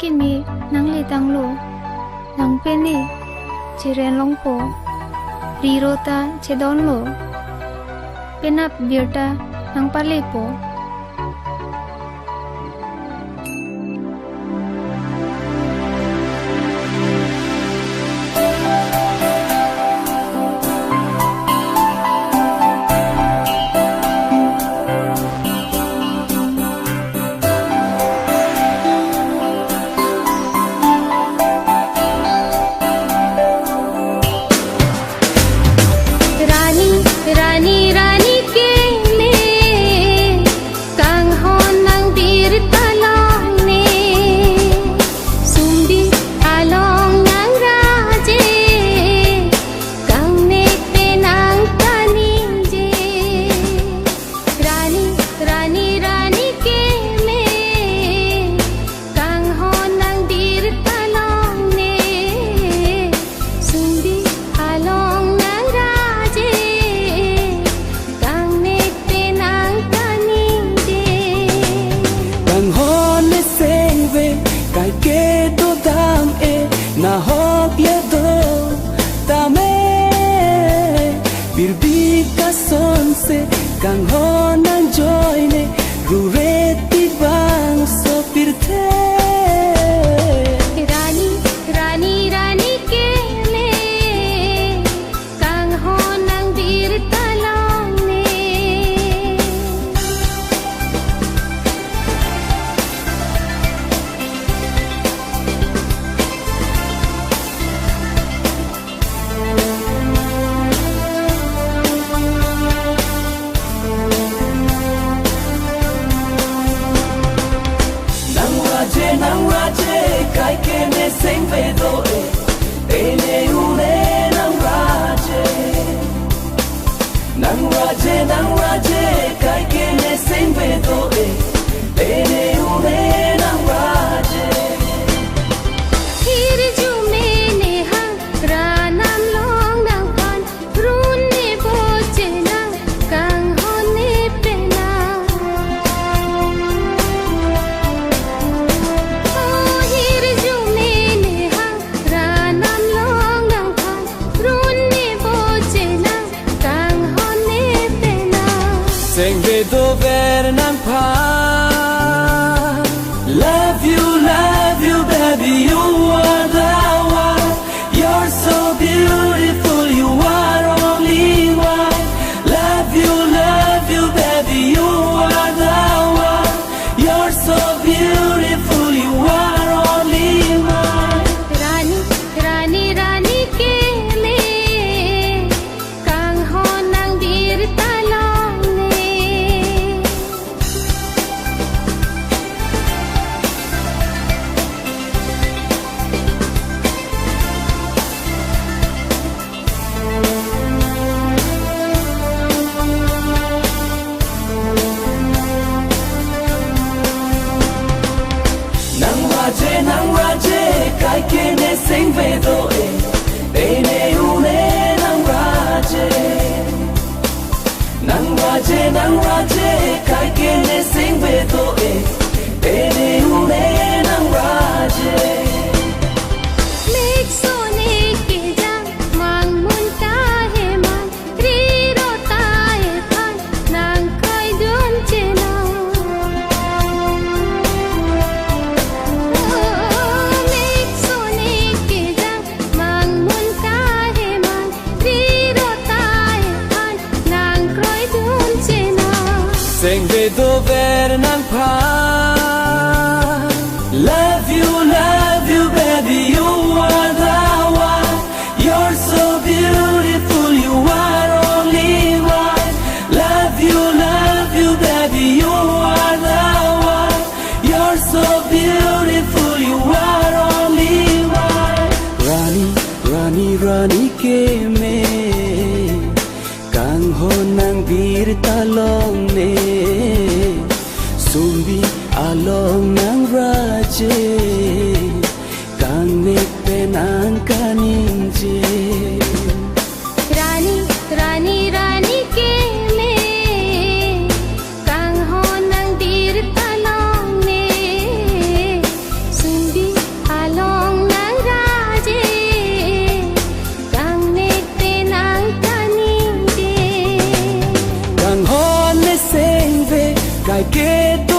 กินมีนังเลตังโลนังเป็นนี่เจเรนลงโปรีโรตาเชดอนโลเป็นนับเบียร์ตานังปาเลโปKang honang joy ne rureti bang sopirte Rani Rani Rani ke le Kang honang dir talong ne Nang raje kai ke ne sing ve do e ne u ne nang raje kai ke ne sing ve do e ne u ne nang raje Hir ju me ne ha ranam long nang pan run ne bo che na kang hon ne pe na Sing ve do ver nang pa Love you baby you are the one You're so beautiful you are only one Love you baby you are the one You're so beautiful you are only one Rani Rani Rani ke le kang hon nang dir talong Nang raje kai ke ne sing ve do e ne u ne nang raje kai ke ne sing ve do e ne u ne nang raje Mek so ne ke jang mang mun ta he man ri ro ta he phan nang kai dun che na Mek so ne ke jang mang mun ta he man ri ro ta he phan nang kai dun che na Sing ve do ver nang pa Love you baby you are the one You're so beautiful you are only one Love you baby you are the one You're so beautiful you are only one Rani ke me Kang honang bir talong ne Sumbi along nang raje Kang ne penang kaninje Rani Rani Rani ke le kang hon nang dir talong ne Sumbi like it